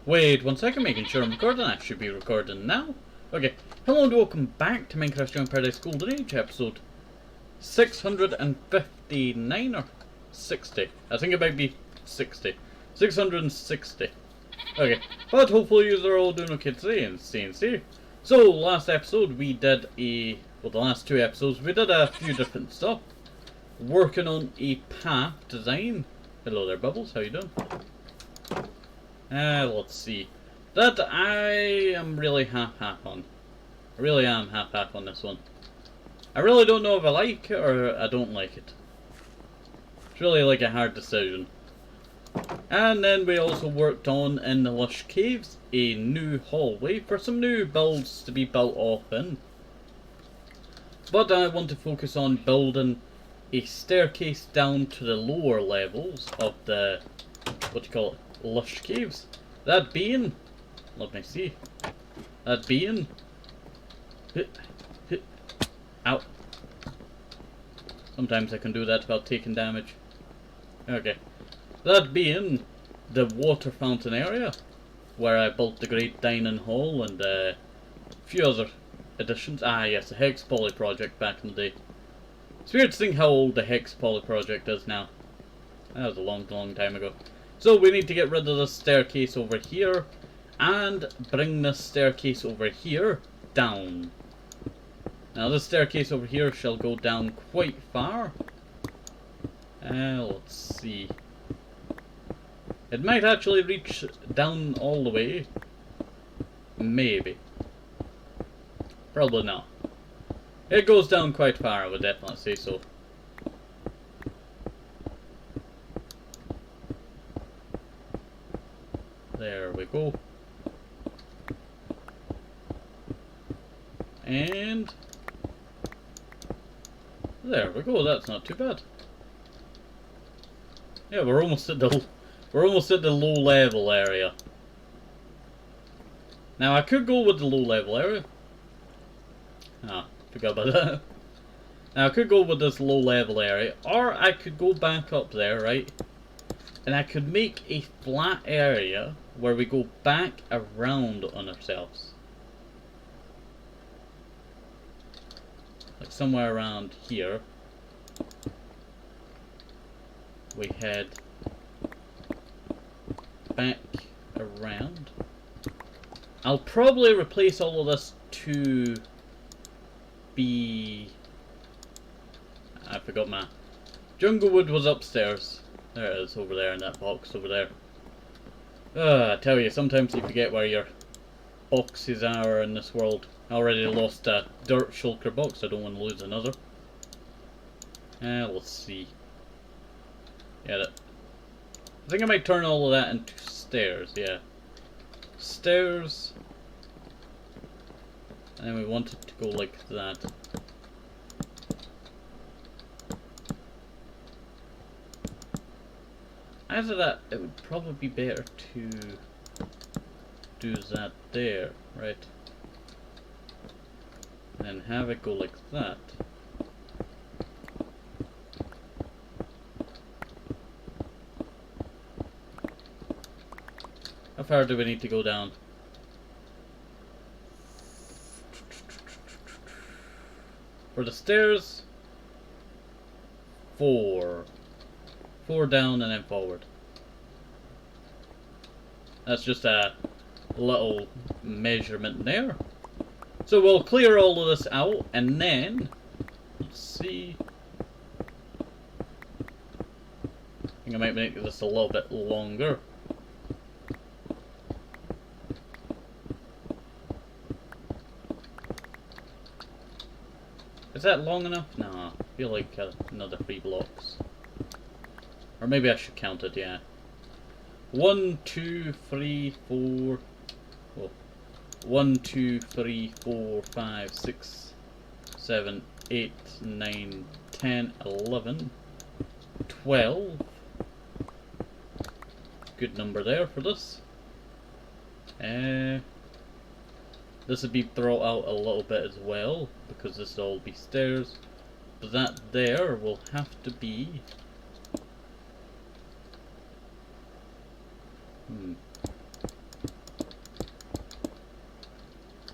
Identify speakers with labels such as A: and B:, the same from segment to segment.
A: Wait 1 second, making sure I'm recording. I should be recording now. Okay, hello and welcome back to Minecraft Young Paradise Golden Age, episode 659 or 60. I think it might be 60. 660. Okay, but hopefully you are all doing okay today and staying safe. So, last episode we did the last two episodes we did a few different stuff. Working on a path design. Hello there, Bubbles, how you doing? Let's see. That I am really half-half on. I really am half-half on this one. I really don't know if I like it or I don't like it. It's really like a hard decision. And then we also worked on, in the Lush Caves, a new hallway for some new builds to be built off in. But I want to focus on building a staircase down to the lower levels of the, what do you call it, Lush Caves. That being, let me see, that being, ow. Sometimes I can do that without taking damage. Okay. That being the water fountain area, where I built the great dining hall and a few other additions. Ah yes, the Hex Poly project back in the day. It's weird to think how old the Hex Poly project is now. That was a long time ago. So we need to get rid of this staircase over here and bring this staircase over here down. Now this staircase over here shall go down quite far. Let's see. It might actually reach down all the way. Maybe. Probably not. It goes down quite far, I would definitely say so. There we go. And there we go, that's not too bad. Yeah, we're almost at the low level area. Now I could go with the low level area. Ah, forgot about that. Now I could go with this low level area, or I could go back up there, right? And I could make a flat area where we go back around on ourselves. Like somewhere around here. We head back around. I'll probably replace all of this to be... I forgot my... Junglewood was upstairs. There it is, over there in that box over there. I tell you, sometimes you forget where your boxes are in this world. I already lost a dirt shulker box, I don't want to lose another. Let's see. Yeah, I think I might turn all of that into stairs, yeah. Stairs. And then we want it to go like that. After that, it would probably be better to do that there, right? And then have it go like that. How far do we need to go down? For the stairs, 4. 4 down and then forward. That's just a little measurement there. So we'll clear all of this out and then, let's see. I think I might make this a little bit longer. Is that long enough? Nah, I feel like another 3 blocks. Or maybe I should count it, yeah. 1, 2, 3, 4. Well, 1, 2, 3, 4, 5, 6, 7, 8, 9, 10, 11, 12. Good number there for this. This would be brought out a little bit as well, because this will all be stairs. But that there will have to be...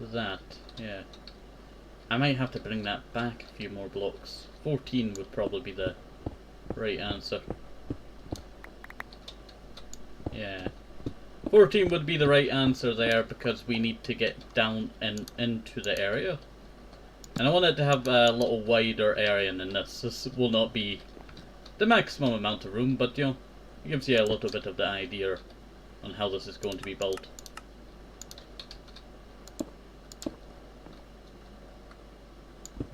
A: that, yeah. I might have to bring that back a few more blocks. 14 would probably be the right answer. Yeah. 14 would be the right answer there because we need to get down and into the area. And I want it to have a little wider area than this. This will not be the maximum amount of room, but you know, it gives you a little bit of the idea on how this is going to be built.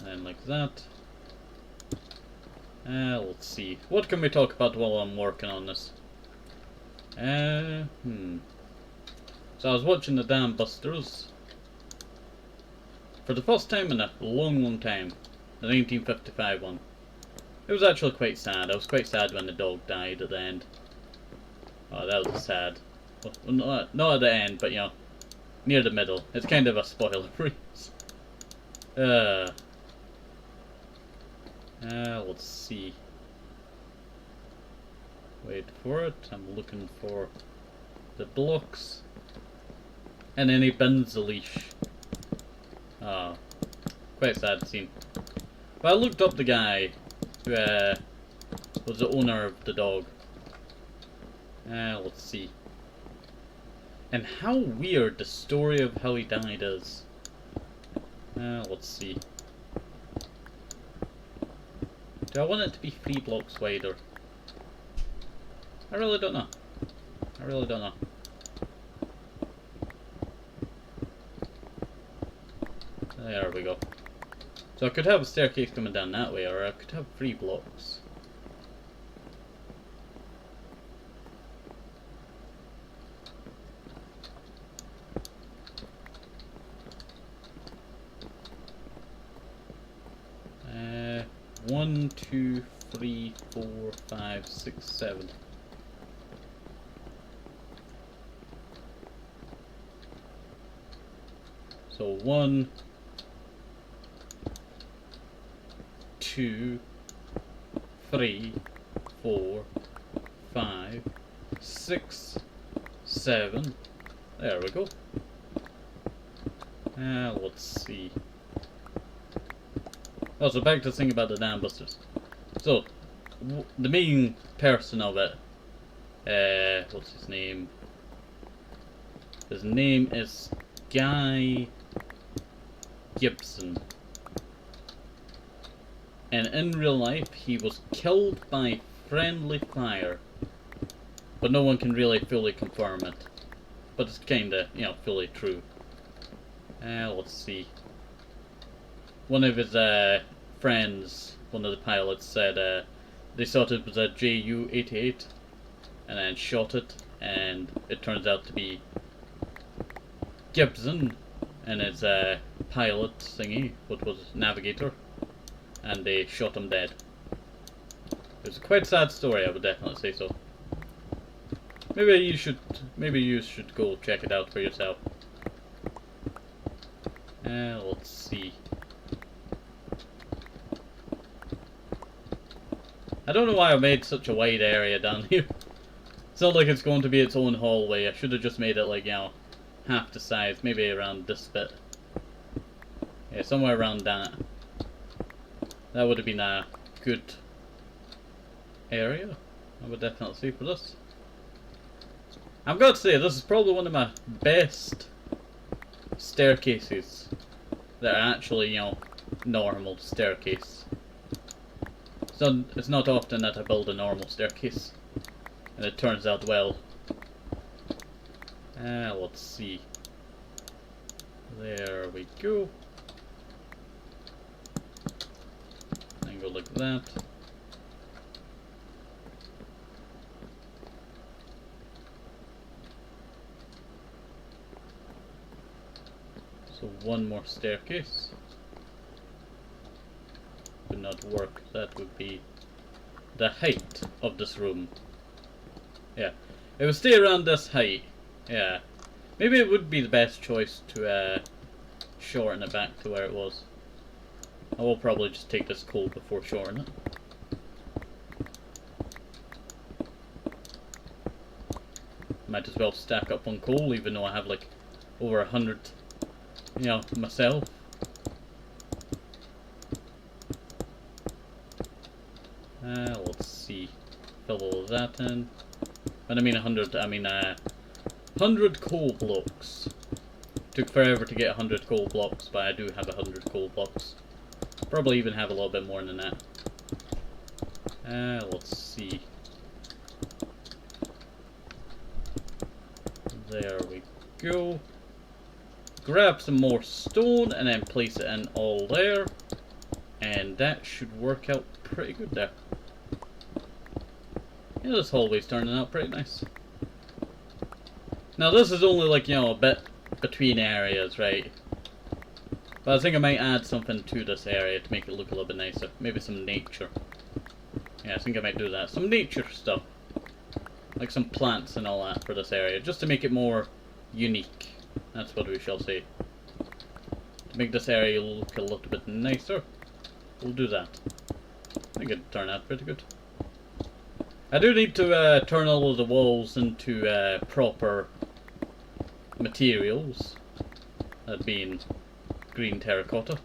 A: And like that. Let's see. What can we talk about while I'm working on this? So I was watching the Dam Busters for the first time in a long time, the 1955 one. It was actually quite sad. I was quite sad when the dog died at the end. Oh, that was sad. Well, not at the end, but you know, near the middle. It's kind of a spoiler free. Let's see. Wait for it. I'm looking for the blocks. And then he bends the leash. Oh, quite sad scene. But I looked up the guy who was the owner of the dog. Let's see. And how weird the story of how he died is. Let's see. Do I want it to be 3 blocks wider? I really don't know. I really don't know. There we go. So I could have a staircase coming down that way, or I could have 3 blocks. One, 2, 3, 4, 5, 6, 7. So 1, 2, 3, 4, 5, 6, 7. There we go. Let's see. Oh, so back to the thing about the Dam Busters. So, the main person of it, what's his name? His name is Guy Gibson. And in real life, he was killed by friendly fire. But no one can really fully confirm it. But it's kinda, you know, fully true. Let's see. One of his friends, one of the pilots, said they thought it was a Ju-88 and then shot it, and it turns out to be Gibson and his pilot thingy, what was it, navigator, and they shot him dead. It was a quite sad story, I would definitely say so. Maybe you should go check it out for yourself. Let's see. I don't know why I made such a wide area down here. It's not like it's going to be its own hallway. I should have just made it like, you know, half the size, maybe around this bit. Yeah, somewhere around that. That would have been a good area, I would definitely say, for this. I've got to say, this is probably one of my best staircases that are actually, you know, normal staircase. So it's not often that I build a normal staircase and it turns out well. Let's see. There we go. And go like that. So one more staircase. Would not work. That would be the height of this room. Yeah, it would stay around this height. Yeah, maybe it would be the best choice to shorten it back to where it was. I will probably just take this coal before shortening it. Might as well stack up on coal, even though I have like over 100 you know, myself. Let's see. Fill all of that in. When I mean 100, I mean 100 coal blocks. Took forever to get 100 coal blocks, but I do have 100 coal blocks. Probably even have a little bit more than that. Let's see. There we go. Grab some more stone and then place it in all there. And that should work out pretty good there. Yeah, this hallway's turning out pretty nice. Now this is only like, you know, a bit between areas, right? But I think I might add something to this area to make it look a little bit nicer. Maybe some nature. Yeah, I think I might do that. Some nature stuff. Like some plants and all that for this area. Just to make it more unique. That's what we shall say. To make this area look a little bit nicer. We'll do that. I think it'll turn out pretty good. I do need to turn all of the walls into proper materials. That being green terracotta.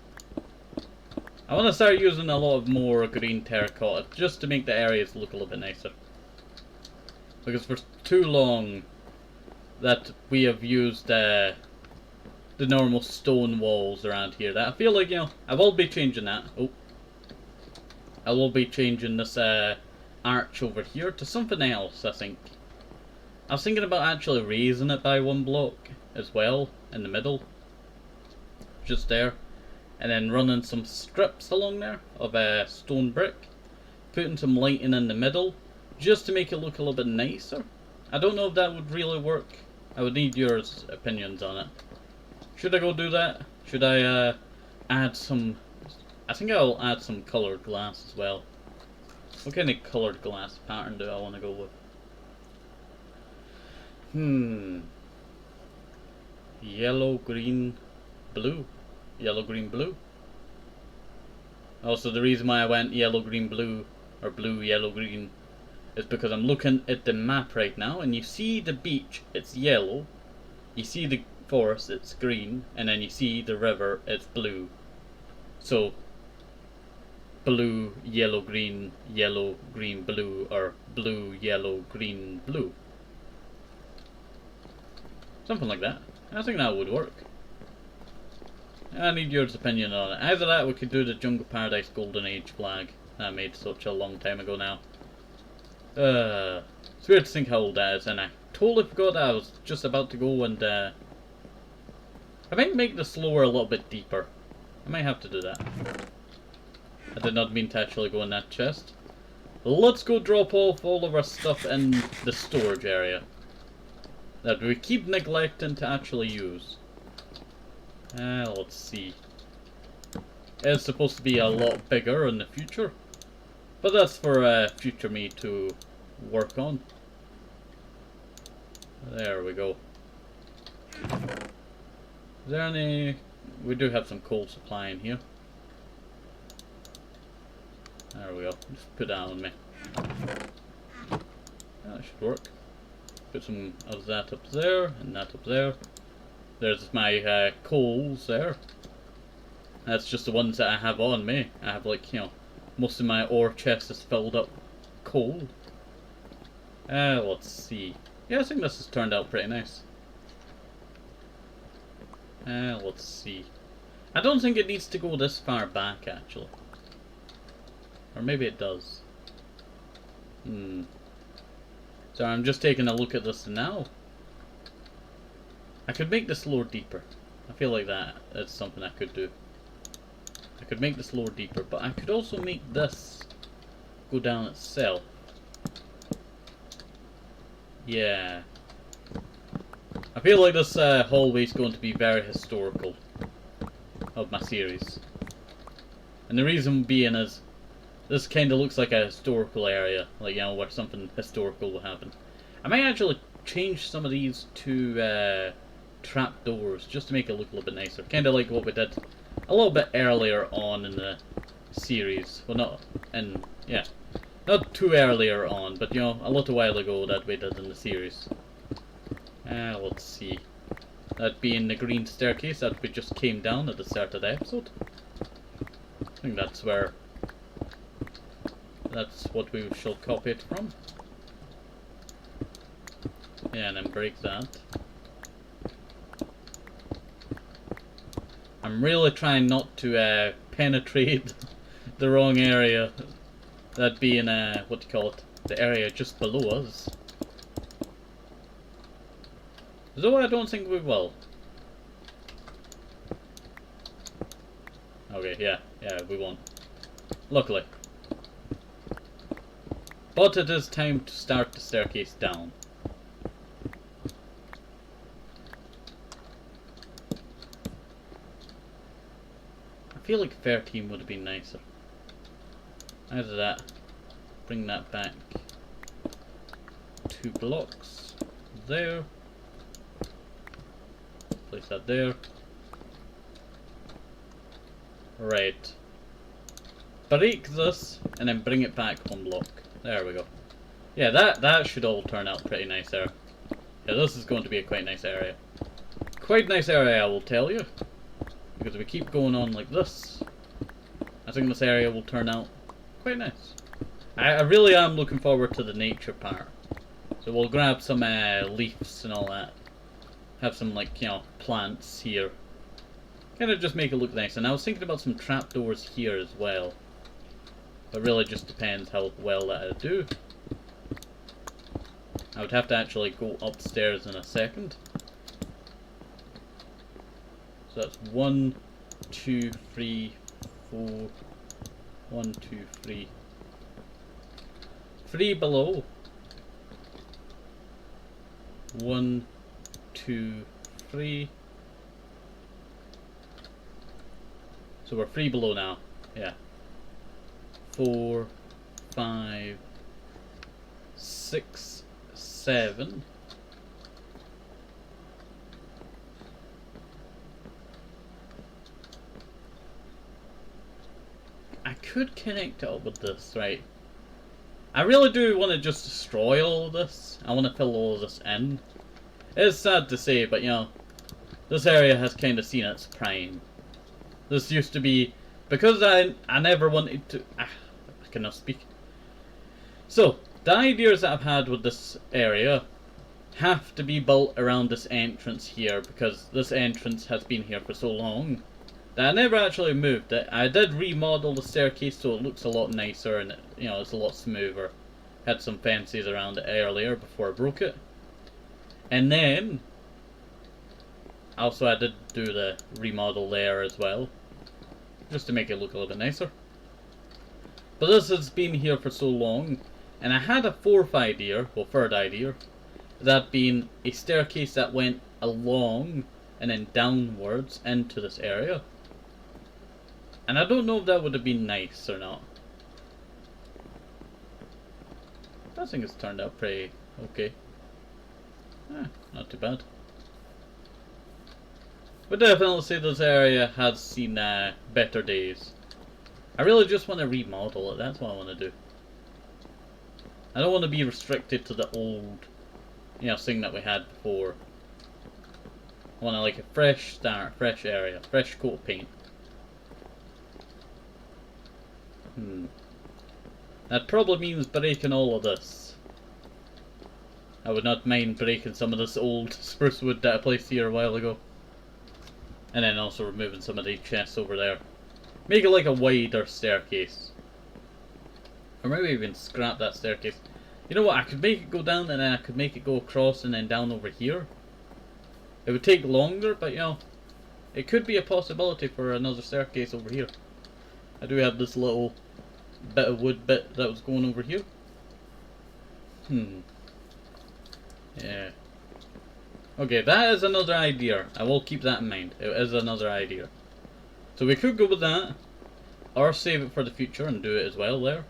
A: I want to start using a lot of more green terracotta just to make the areas look a little bit nicer. Because for too long that we have used the normal stone walls around here. That I feel like, you know, I will be changing that. Oh. I will be changing this arch over here to something else, I think. I was thinking about actually raising it by 1 block as well, in the middle. Just there. And then running some strips along there of stone brick. Putting some lighting in the middle, just to make it look a little bit nicer. I don't know if that would really work. I would need your opinions on it. Should I go do that? Should I add some... I think I'll add some coloured glass as well. What kind of coloured glass pattern do I want to go with? Yellow, green, blue. Yellow, green, blue. Also, the reason why I went yellow, green, blue, or blue, yellow, green, is because I'm looking at the map right now, and you see the beach, it's yellow. You see the forest, it's green, and then you see the river, it's blue. So, blue, yellow, green, blue, or blue, yellow, green, blue. Something like that. I think that would work. I need your opinion on it. Either that, we could do the Jungle Paradise Golden Age flag that I made such a long time ago now. It's weird to think how old that is, and I totally forgot that I was just about to go and I might make the slower a little bit deeper. I might have to do that. I did not mean to actually go in that chest. Let's go drop off all of our stuff in the storage area that we keep neglecting to actually use. Let's see. It's supposed to be a lot bigger in the future, but that's for future me to work on. There we go. Is there any... We do have some coal supply in here. There we go. Just put that on me. That should work. Put some of that up there, and that up there. There's my coals there. That's just the ones that I have on me. I have, like, you know, most of my ore chest is filled up coal. Let's see. Yeah, I think this has turned out pretty nice. Let's see. I don't think it needs to go this far back, actually. Or maybe it does. So I'm just taking a look at this now. I could make this lower deeper. I feel like that's something I could do. I could make this lower deeper, but I could also make this go down itself. Yeah. I feel like this hallway is going to be very historical of my series. And the reason being is, this kind of looks like a historical area, like, you know, where something historical will happen. I might actually change some of these to trap doors, just to make it look a little bit nicer. Kind of like what we did a little bit earlier on in the series. Well, not too earlier on, but, you know, a little while ago that we did in the series. Let's see. That being the green staircase that we just came down at the start of the episode. I think that's where... that's what we shall copy it from. Yeah, and then break that. I'm really trying not to penetrate the wrong area. That being, what do you call it? The area just below us. Though I don't think we will. Okay, yeah, we won't. Luckily. But it is time to start the staircase down. I feel like 13 would have been nicer. Either that. Bring that back 2 blocks. There. Place that there. Right. Break this and then bring it back 1 block. There we go. Yeah, that should all turn out pretty nice there. Yeah, this is going to be a quite nice area. Quite nice area, I will tell you. Because if we keep going on like this, I think this area will turn out quite nice. I really am looking forward to the nature part. So we'll grab some leaves and all that. Have some, like, you know, plants here. Kind of just make it look nice. And I was thinking about some trapdoors here as well. But really just depends how well that I do. I would have to actually go upstairs in a second. So that's 1, 2, 3, 4. 1, 2, 3. 3 below. 1, 2, 3. So we're 3 below now. Yeah. 4, 5, 6, 7. I could connect it up with this, right? I really do want to just destroy all of this. I want to fill all of this in. It's sad to say, but you know, this area has kind of seen its prime. This used to be, because I never wanted to, I cannot speak. So, the ideas that I've had with this area have to be built around this entrance here, because this entrance has been here for so long that I never actually moved it. I did remodel the staircase so it looks a lot nicer and, you know, it's a lot smoother. Had some fences around it earlier before I broke it. And then, also I did do the remodel there as well, just to make it look a little bit nicer. But this has been here for so long, and I had a third idea, that being a staircase that went along and then downwards into this area. And I don't know if that would have been nice or not. I think it's turned out pretty okay. Not too bad. But definitely say this area has seen better days. I really just want to remodel it, that's what I want to do. I don't want to be restricted to the old, you know, thing that we had before. I want to like a fresh start, fresh area, fresh coat of paint. That probably means breaking all of this. I would not mind breaking some of this old spruce wood that I placed here a while ago. And then also removing some of these chests over there. Make it like a wider staircase. Or maybe even scrap that staircase. You know what, I could make it go down and then I could make it go across and then down over here. It would take longer, but you know, it could be a possibility for another staircase over here. I do have this little bit of wood bit that was going over here. Yeah. Okay, that is another idea. I will keep that in mind. It is another idea. So we could go with that, or save it for the future and do it as well there.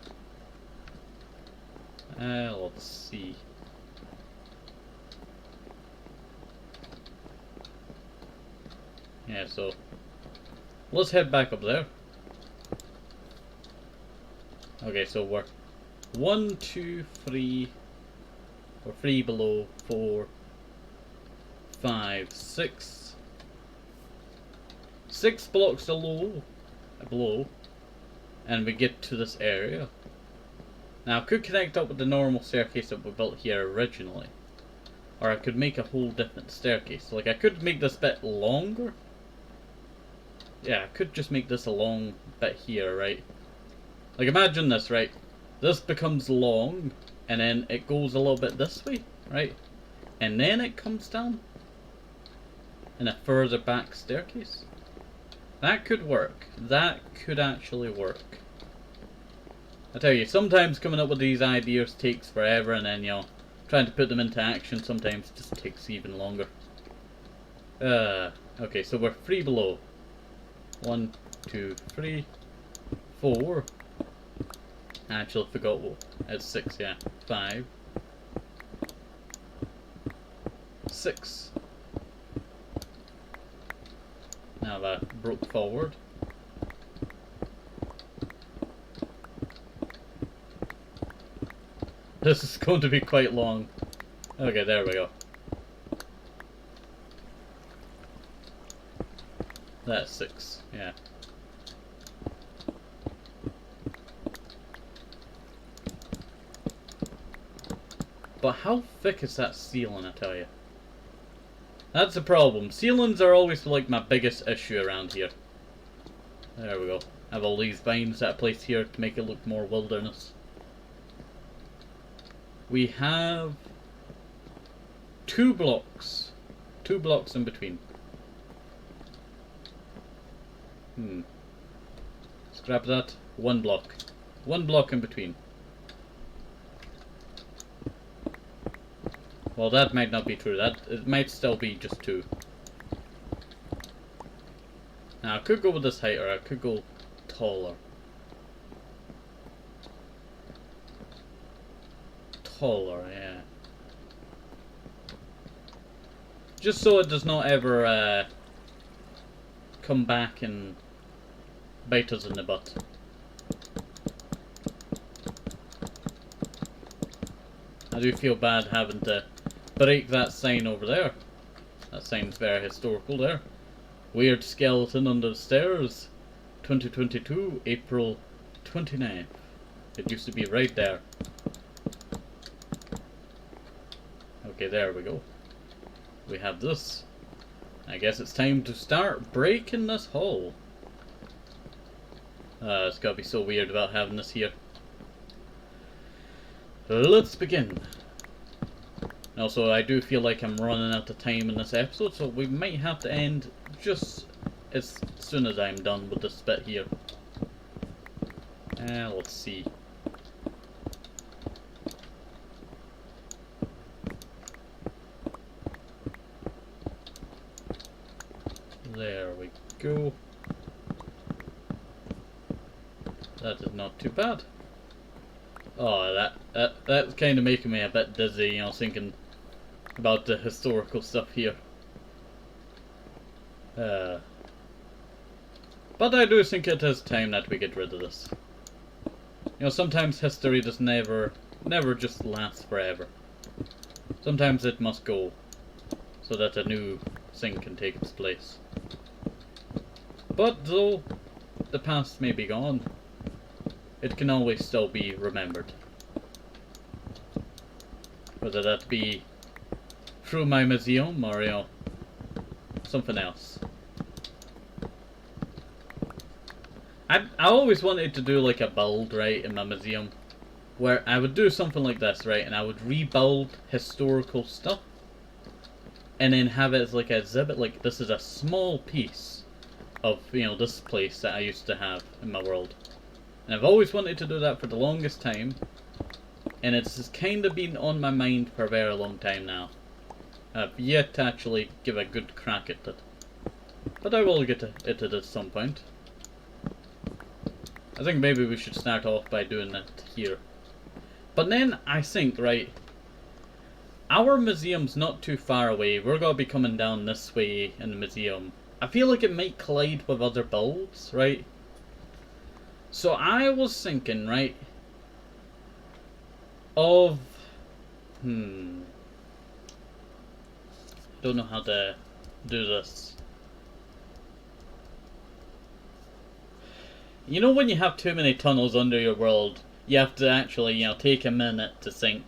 A: Let's see. Yeah, so let's head back up there. Okay, so we're 1, 2, 3. We're 3 below, 4, 5, 6. 6 blocks below, and we get to this area. Now I could connect up with the normal staircase that we built here originally, or I could make a whole different staircase. Like I could make this bit longer. Yeah, I could just make this a long bit here, right? Like imagine this, right? This becomes long, and then it goes a little bit this way, right? And then it comes down in a further back staircase. That could work. That could actually work. I tell you, sometimes coming up with these ideas takes forever, and then, you know, trying to put them into action sometimes just takes even longer. Okay, so we're 3 below. 1, 2, 3, 4. I actually forgot what. It's 6, yeah. 5. 6. Now that broke forward. This is going to be quite long. Okay, there we go. That's 6, yeah. But how thick is that ceiling, I tell you? That's the problem. Ceilings are always like my biggest issue around here. There we go. I have all these vines that I placed here to make it look more wilderness. We have 2 blocks. 2 blocks in between. Scrap that. 1 block. 1 block in between. Well, that might not be true. It might still be just 2. Now, I could go with this height, or I could go taller. Taller, yeah. Just so it does not ever come back and bite us in the butt. I do feel bad having to break that sign over there. That sign's very historical there. Weird skeleton under the stairs. 2022, April 29th. It used to be right there. Okay, there we go. We have this. I guess it's time to start breaking this hole. It's gotta be so weird about having this here. Let's begin. Also, I do feel like I'm running out of time in this episode, so we might have to end just as soon as I'm done with this bit here. Let's see. There we go. That is not too bad. Oh, that's kind of making me a bit dizzy, you know, thinking about the historical stuff here. But I do think it is time that we get rid of this. You know, sometimes history just never just lasts forever. Sometimes it must go, so that a new thing can take its place. But though the past may be gone, it can always still be remembered. Whether that be through my museum or, you know, something else. I always wanted to do like a build, right, in my museum, where I would do something like this, right, and I would rebuild historical stuff, and then have it as like an exhibit, like this is a small piece of, you know, this place that I used to have in my world. And I've always wanted to do that for the longest time, and it's kind of been on my mind for a very long time now. I've yet to actually give a good crack at it, but I will get to it at some point. I think maybe we should start off by doing that here. But then I think, right, our museum's not too far away. We're going to be coming down this way in the museum. I feel like it might collide with other builds, right? So I was thinking, right, of... Don't know how to do this. You know when you have too many tunnels under your world, you have to actually, you know, take a minute to think,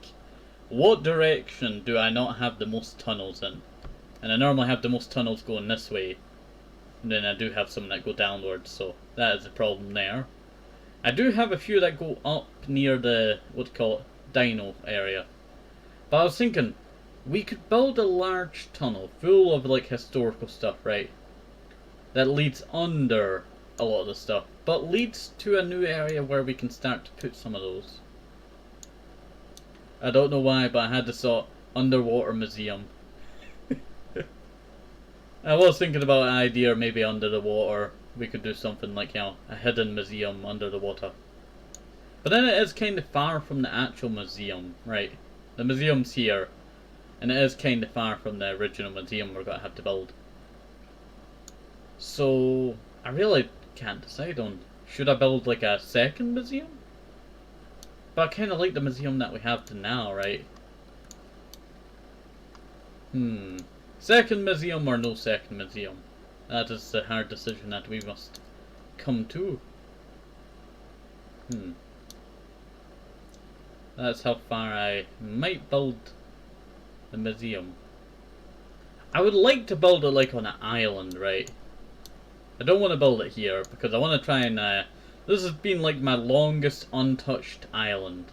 A: what direction do I not have the most tunnels in? And I normally have the most tunnels going this way. And then I do have some that go downwards, so that is a problem there. I do have a few that go up near the, what do you call it, dino area. But I was thinking, we could build a large tunnel full of like historical stuff, right? That leads under a lot of the stuff, but leads to a new area where we can start to put some of those. I don't know why, but I had this thought, underwater museum. I was thinking about an idea maybe under the water. We could do something like, you know, a hidden museum under the water. But then it is kind of far from the actual museum, right? The museum's here. And it is kind of far from the original museum we're going to have to build. So, I really can't decide on, should I build like a second museum? But I kind of like the museum that we have now, right? Second museum or no second museum? That is the hard decision that we must come to. That's how far I might build the museum. I would like to build it like on an island, right? I don't want to build it here because I want to try and this has been like my longest untouched island.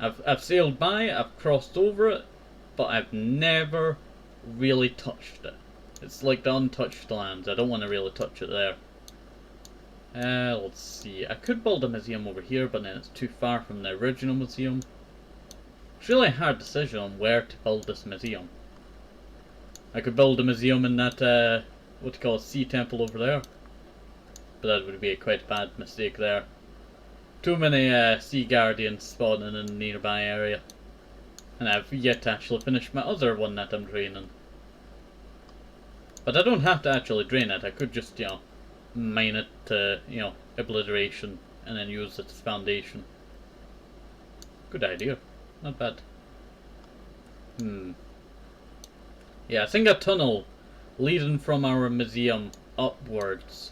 A: I've sailed by it, I've crossed over it, but I've never really touched it. It's like the untouched lands. I don't want to really touch it there. Let's see. I could build a museum over here, but then it's too far from the original museum. It's really a hard decision on where to build this museum. I could build a museum in that, what do you call it, sea temple over there. But that would be quite a bad mistake there. Too many sea guardians spawning in the nearby area. And I've yet to actually finish my other one that I'm draining. But I don't have to actually drain it. I could just, you know, mine it to, you know, obliteration and then use it as foundation. Good idea. Not bad. Yeah, I think a tunnel leading from our museum upwards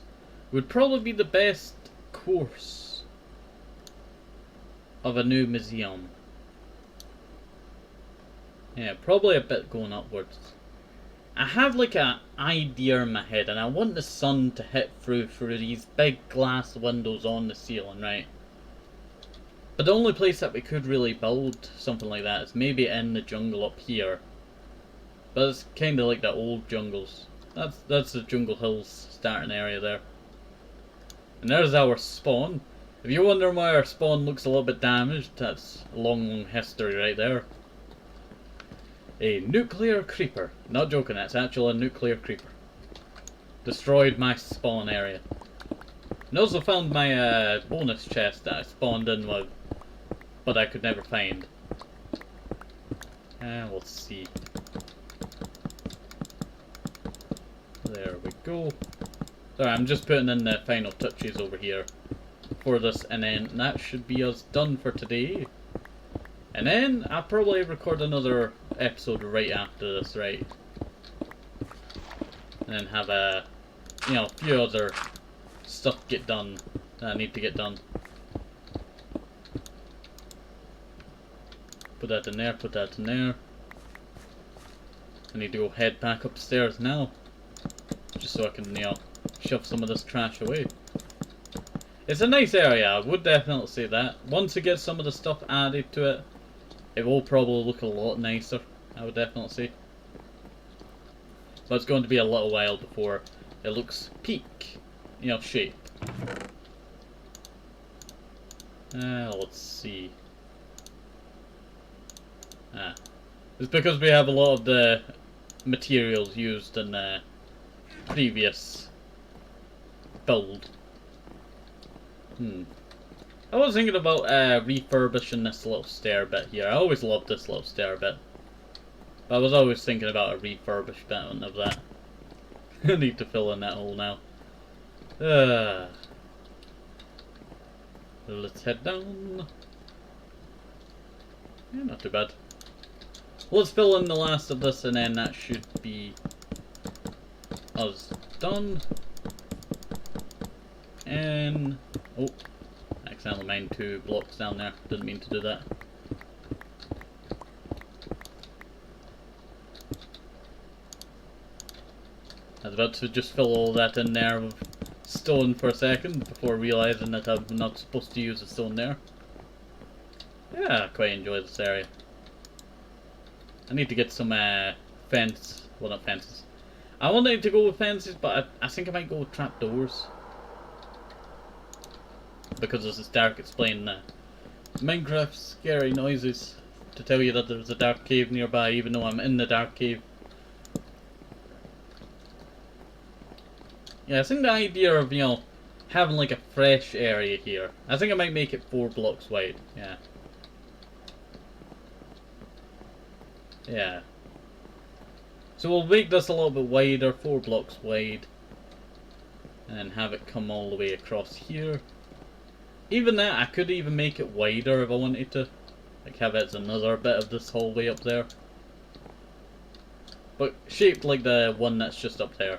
A: would probably be the best course of a new museum. Yeah, probably a bit going upwards. I have like an idea in my head and I want the sun to hit through these big glass windows on the ceiling, right? But the only place that we could really build something like that is maybe in the jungle up here. But it's kind of like the old jungles. That's the Jungle Hills starting area there. And there's our spawn. If you're wondering why our spawn looks a little bit damaged, that's a long history right there. A nuclear creeper. Not joking, that's actually a nuclear creeper. Destroyed my spawn area. And also found my bonus chest that I spawned in with, but I could never find. We'll see. There we go. Sorry, I'm just putting in the final touches over here for this, and then that should be us done for today. And then I'll probably record another episode right after this, right? And then have a, you know, a few other stuff get done that I need to get done. Put that in there, put that in there. I need to go head back upstairs now. Just so I can, you know, shove some of this trash away. It's a nice area, I would definitely say that. Once I get some of the stuff added to it, it will probably look a lot nicer, I would definitely say. But it's going to be a little while before it looks peak, you know, shape. Let's see. It's because we have a lot of the materials used in the previous build. I was thinking about refurbishing this little stair bit here. I always loved this little stair bit. But I was always thinking about a refurbishment of that. I need to fill in that hole now. Let's head down. Yeah, not too bad. let's fill in the last of this, and then that should be us done. And oh, accidentally mined 2 blocks down there. Didn't mean to do that. I was about to just fill all that in there with stone for a second before realizing that I'm not supposed to use the stone there. Yeah, I quite enjoy this area. I need to get some fence. Well, not fences. I wanted to go with fences, but I think I might go with trapdoors. Because this is dark, it's playing Minecraft scary noises to tell you that there's a dark cave nearby, even though I'm in the dark cave. Yeah, I think the idea of, you know, having like a fresh area here, I think I might make it 4 blocks wide, yeah. Yeah. So we'll make this a little bit wider, 4 blocks wide. And then have it come all the way across here. Even that, I could even make it wider if I wanted to. Like have it as another bit of this hallway up there. But shaped like the one that's just up there.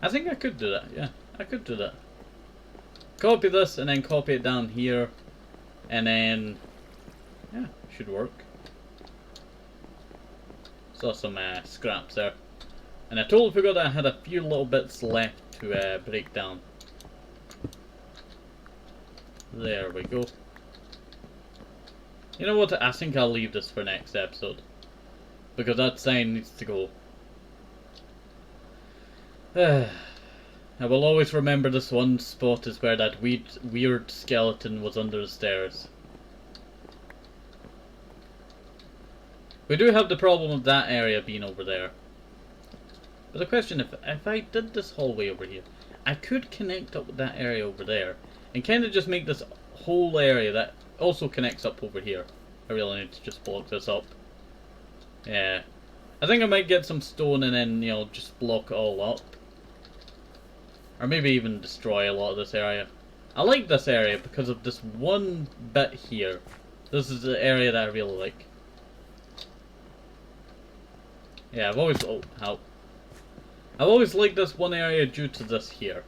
A: I think I could do that, yeah. I could do that. Copy this and then copy it down here. And then, yeah, should work. Saw some scraps there. And I totally forgot that I had a few little bits left to break down. There we go. You know what? I think I'll leave this for next episode. Because that sign needs to go. I will always remember this one spot is where that weird skeleton was under the stairs. We do have the problem of that area being over there. But the question, if I did this hallway over here, I could connect up with that area over there. And kind of just make this whole area that also connects up over here. I really need to just block this up. Yeah. I think I might get some stone and then, you know, just block it all up. Or maybe even destroy a lot of this area. I like this area because of this one bit here. This is the area that I really like. Yeah, I've always... oh, help. I've always liked this one area due to this here.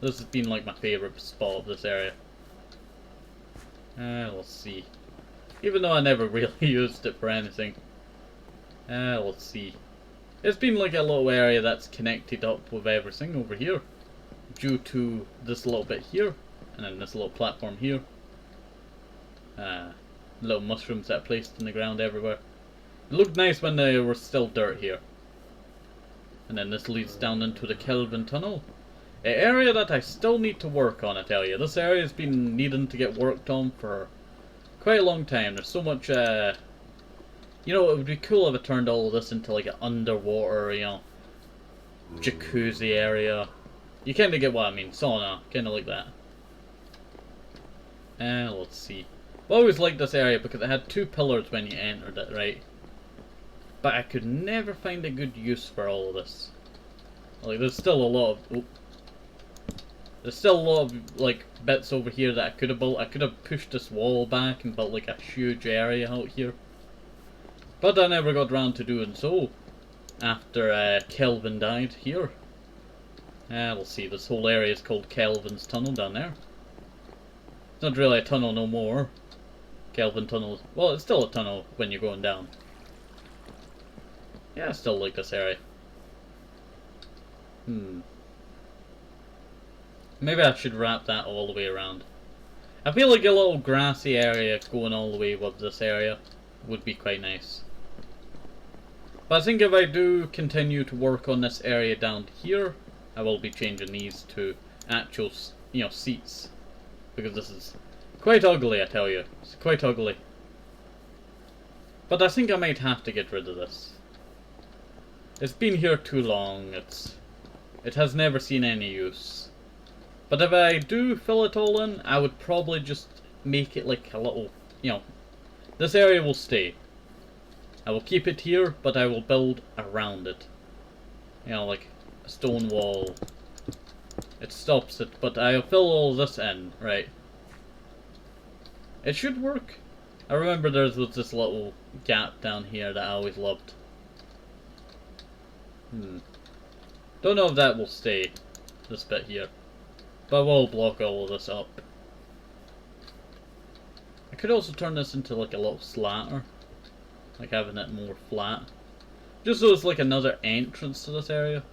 A: This has been like my favourite spot of this area. Let's see. Even though I never really used it for anything. Let's see. It's been like a little area that's connected up with everything over here. Due to this little bit here. And then this little platform here. Little mushrooms that I placed in the ground everywhere. It looked nice when there was still dirt here. And then this leads down into the Kelvin tunnel. An area that I still need to work on, I tell you. This area has been needing to get worked on for quite a long time. There's so much, you know, it would be cool if I turned all of this into like an underwater, you know, jacuzzi area. You kind of get what I mean, sauna, kind of like that. Let's see. I always liked this area because it had 2 pillars when you entered it, right? But I could never find a good use for all of this. Like, there's still a lot of... oh, there's still a lot of, like, bits over here that I could have built. I could have pushed this wall back and built, like, a huge area out here. But I never got around to doing so. After Kelvin died here. We'll see. This whole area is called Kelvin's Tunnel down there. It's not really a tunnel no more. Kelvin Tunnel... well, it's still a tunnel when you're going down. Yeah, I still like this area. Maybe I should wrap that all the way around. I feel like a little grassy area going all the way with this area would be quite nice. But I think if I do continue to work on this area down here, I will be changing these to actual, you know, seats. Because this is quite ugly, I tell you. It's quite ugly. But I think I might have to get rid of this. It's been here too long. It has never seen any use. But if I do fill it all in, I would probably just make it like a little, you know, this area will stay. I will keep it here, but I will build around it. You know, like a stone wall. It stops it, but I'll fill all this in, right? It should work. I remember there was this little gap down here that I always loved. Don't know if that will stay, this bit here. But we'll block all of this up. I could also turn this into like a little slatter. Like having it more flat. Just so it's like another entrance to this area.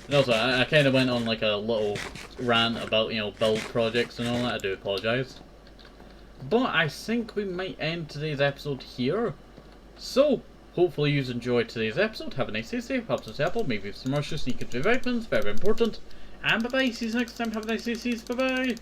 A: And also, I kind of went on like a little rant about, you know, build projects and all that. I do apologise. But I think we might end today's episode here. So, hopefully you enjoyed today's episode. Have a nice day, safe, helps us apple, maybe some more sneak into vitamins, very important. And bye bye, see you next time, have a nice day, see you, bye bye.